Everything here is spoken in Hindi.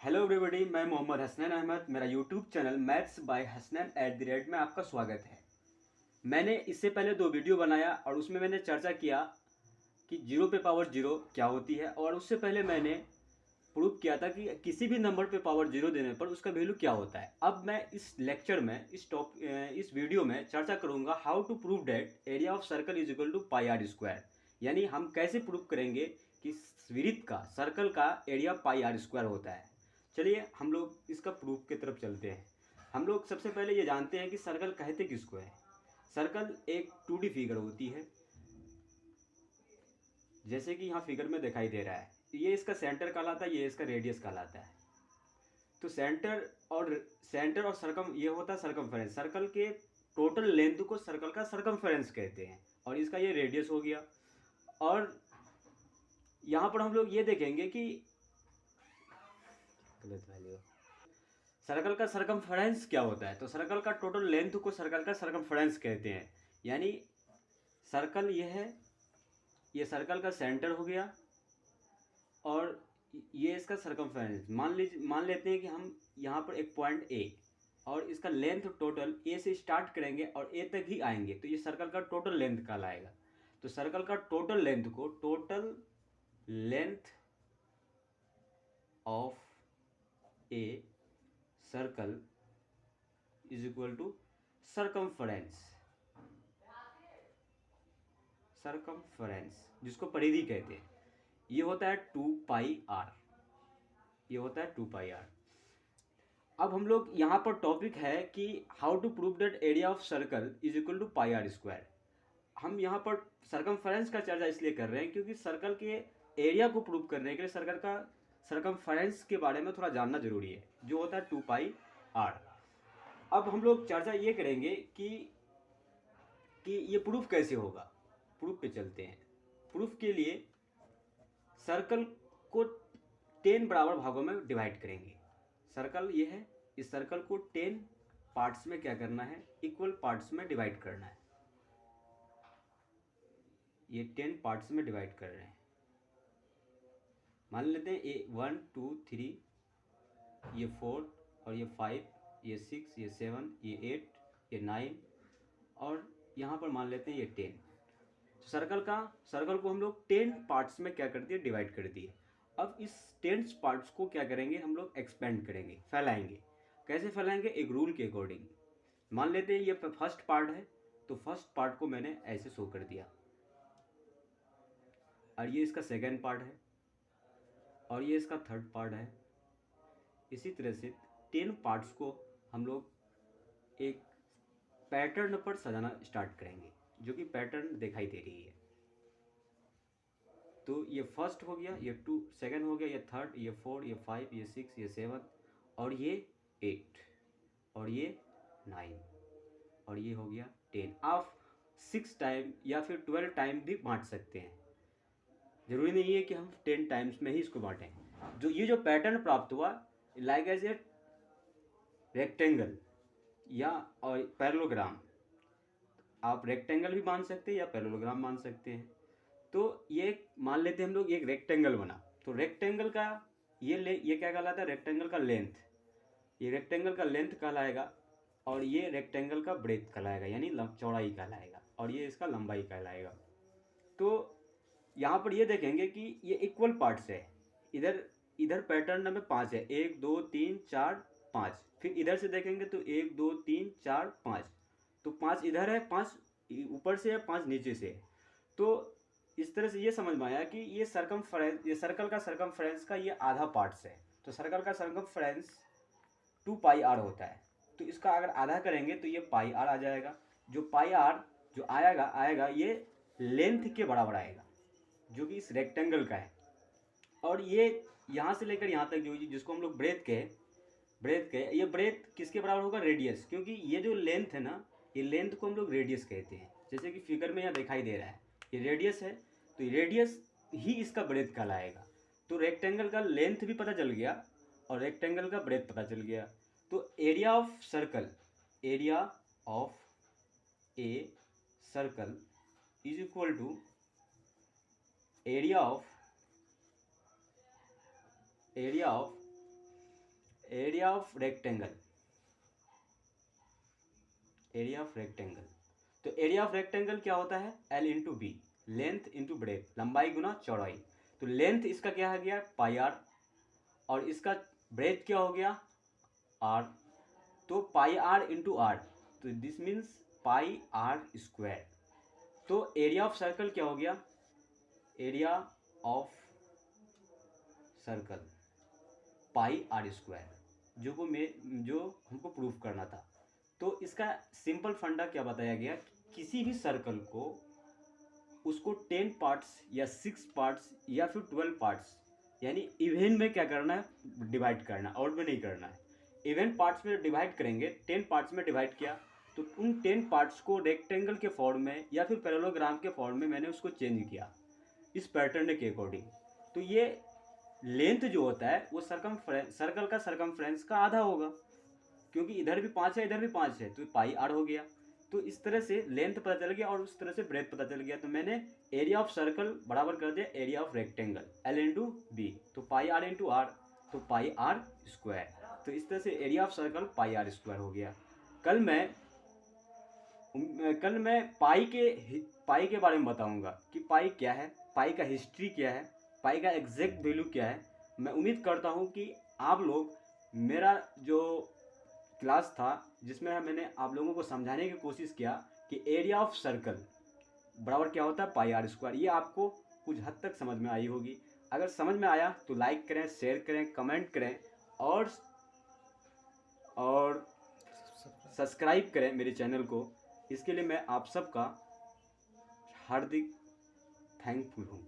हेलो एवरीबॉडी, मैं मोहम्मद हसनैन अहमद। मेरा YouTube channel maths by Hasnain @ में आपका स्वागत है। मैंने इससे पहले 2 वीडियो बनाया और उसमें मैंने चर्चा किया कि 0 पे पावर 0 क्या होती है, और उससे पहले मैंने प्रूव किया था कि किसी भी नंबर पे पावर 0 देने पर उसका वैल्यू क्या होता है। अब मैं इस लेक्चर में इस वीडियो में चर्चा करूँगा how to prove that area of circle is equal to pi r square. यानी हम कैसे प्रूव करेंगे कि वृत्त का, सर्कल का एरिया पाई आर स्क्वायर होता है। चलिए हम लोग इसका प्रूफ की तरफ चलते हैं। हम लोग सबसे पहले ये जानते हैं कि सर्कल कहते किसको है। सर्कल एक 2D फिगर होती है, जैसे कि यहाँ फिगर में दिखाई दे रहा है। ये इसका सेंटर कहलाता है, ये इसका रेडियस कहलाता है। तो सेंटर और सर्कम, ये होता है सर्कमफेरेंस। सर्कल के टोटल लेंथ को सर्कल का सर्कमफेरेंस कहते हैं, और इसका ये रेडियस हो गया। और यहाँ पर हम लोग ये देखेंगे कि गलत वैल्यू, सर्कल का सर्कमफेरेंस क्या होता है। तो सर्कल का टोटल लेंथ को सर्कल का सर्कमफेरेंस कहते हैं। यानी सर्कल ये है, ये सर्कल का सेंटर हो गया और ये इसका सर्कमफेरेंस। मान लेते हैं कि हम यहाँ पर एक पॉइंट ए, और इसका लेंथ टोटल ए से स्टार्ट करेंगे और ए तक ही आएंगे, तो ये सर्कल का टोटल लेंथ कहलाएगा। तो सर्कल का टोटल लेंथ को total length of a circle is equal to circumference. Circumference जिसको परिधि कहते हैं, ये होता है 2 पाई आर। ये होता है 2 पाई आर। अब हम लोग यहाँ पर टॉपिक है कि how to prove that area of circle is equal to pi r square. हम यहाँ पर सर्कमफेरेंस का चर्चा इसलिए कर रहे हैं क्योंकि सर्कल के एरिया को प्रूव करने के लिए सर्कल का सर्कमफेरेंस के बारे में थोड़ा जानना जरूरी है, जो होता है 2 पाई आर। अब हम लोग चर्चा ये करेंगे कि ये प्रूफ कैसे होगा। प्रूफ पे चलते हैं। प्रूफ के लिए सर्कल को 10 बराबर भागों में डिवाइड करेंगे। सर्कल ये है, इस सर्कल को 10 पार्ट्स में क्या करना है, इक्वल पार्ट्स में डिवाइड करना है। ये 10 पार्ट्स में डिवाइड कर रहे हैं। मान लेते हैं ये 1 2 3, ये 4, और ये 5, ये 6, ये 7, ये 8, ये 9, और यहाँ पर मान लेते हैं ये 10। तो सर्कल को हम लोग 10 पार्ट्स में क्या कर दिए, डिवाइड कर दिए। अब इस 10 पार्ट्स को क्या करेंगे, हम लोग एक्सपेंड करेंगे, फैलाएंगे। कैसे फैलाएंगे, एक रूल के अकॉर्डिंग। मान लेते हैं ये फर्स्ट पार्ट है, तो फर्स्ट पार्ट को मैंने ऐसे शो कर दिया, और ये इसका सेकेंड पार्ट है, और ये इसका थर्ड पार्ट है। इसी तरह से 10 पार्ट्स को हम लोग एक पैटर्न पर सजाना स्टार्ट करेंगे, जो कि पैटर्न दिखाई दे रही है। तो ये फर्स्ट हो गया, ये 2 सेकंड हो गया, ये थर्ड, ये 4, ये 5, ये 6, ये 7, और ये 8, और ये 9, और ये हो गया 10। आप 6 टाइम या फिर 12 टाइम भी बांट सकते हैं। जरूरी नहीं है कि हम 10 टाइम्स में ही इसको बांटें। ये जो पैटर्न प्राप्त हुआ, लाइक एज ए रेक्टेंगल या और पैरेललोग्राम। आप रेक्टेंगल भी मान सकते हैं या पैरेललोग्राम मान सकते हैं। तो ये मान लेते हैं हम लोग, एक रेक्टेंगल बना। तो रेक्टेंगल का ये क्या कहलाता है, रेक्टेंगल का लेंथ। ये रेक्टेंगल का लेंथ कहलाएगा, और ये रेक्टेंगल का ब्रेथ कहलाएगा, यानी चौड़ाई कहलाएगा, और ये इसका लंबाई कहलाएगा। तो यहाँ पर ये देखेंगे कि ये इक्वल पार्ट्स है। इधर इधर पैटर्न में 5 है, 1 2 3 4 5। फिर इधर से देखेंगे तो 1 2 3 4 5। तो 5 इधर है, 5 ऊपर से है, 5 नीचे से है। तो इस तरह से ये समझ में आया कि ये सर्कल का सर्कमफेरेंस का ये आधा पार्ट्स है। तो सर्कल का सर्कमफेरेंस 2 पाई आर होता है। तो इसका अगर आधा करेंगे तो ये पाई आर आ जाएगा। जो पाई आर जो आएगा ये लेंथ के बराबर आएगा, जो कि इस रेक्टेंगल का है। और ये यहाँ से लेकर यहाँ तक जिसको हम लोग ब्रेथ कहे, ये ब्रेथ किसके बराबर होगा, रेडियस। क्योंकि ये जो लेंथ है ना, ये लेंथ को हम लोग रेडियस कहते हैं। जैसे कि फिगर में यहाँ दिखाई दे रहा है, ये रेडियस है, तो ये रेडियस ही इसका ब्रेथ कहलाएगा। तो रेक्टेंगल का लेंथ भी पता चल गया और रेक्टेंगल का ब्रेथ पता चल गया। तो area of a circle is equal to area of area of rectangle, area of rectangle, तो एरिया ऑफ रेक्टेंगल क्या होता है, l into b, length into breadth, लंबाई गुना चौड़ाई। तो लेंथ इसका क्या है गया पाई आर, और इसका ब्रेथ क्या हो गया आर, तो पाई आर इंटू आर, तो this means pi r square. तो एरिया ऑफ सर्कल क्या हो गया, area of circle pi r square, जो हमको प्रूफ करना था। तो इसका सिंपल फंडा क्या बताया गया, किसी भी सर्कल को उसको 10 पार्ट्स या 6 पार्ट्स या फिर 12 पार्ट्स, यानी इवन में क्या करना है, डिवाइड करना, ऑड में नहीं करना है। इवन पार्ट्स में डिवाइड करेंगे, 10 पार्ट्स में डिवाइड किया, तो उन 10 पार्ट्स को रेक्टेंगल के फॉर्म में या फिर पैरेललोग्राम के फॉर्म में मैंने उसको चेंज किया इस पैटर्न के अकॉर्डिंग। तो ये लेंथ जो होता है वो सर्कल का सरकमफ्रेंस का आधा होगा, क्योंकि इधर भी 5 है इधर भी 5 है, तो पाई आर हो गया। तो इस तरह से लेंथ पता चल गया और उस तरह से ब्रेथ पता चल गया। तो मैंने एरिया ऑफ सर्कल बराबर कर दिया area of rectangle, l into b, तो पाई आर इंटू आर, तो पाई आर स्क्वायर। तो इस तरह से area of circle pi r square हो गया। कल मैं पाई के बारे में बताऊंगा कि पाई क्या है, पाई का हिस्ट्री क्या है, पाई का एग्जैक्ट वैल्यू क्या है। मैं उम्मीद करता हूं कि आप लोग मेरा जो क्लास था जिसमें मैंने आप लोगों को समझाने की कोशिश किया कि एरिया ऑफ सर्कल बराबर क्या होता है पाई आर स्क्वायर, ये आपको कुछ हद तक समझ में आई होगी। अगर समझ में आया तो लाइक करें, शेयर करें, कमेंट करें और सब्सक्राइब करें मेरे चैनल को। इसके लिए मैं आप सबका हार्दिक थैंकफुल हूँ।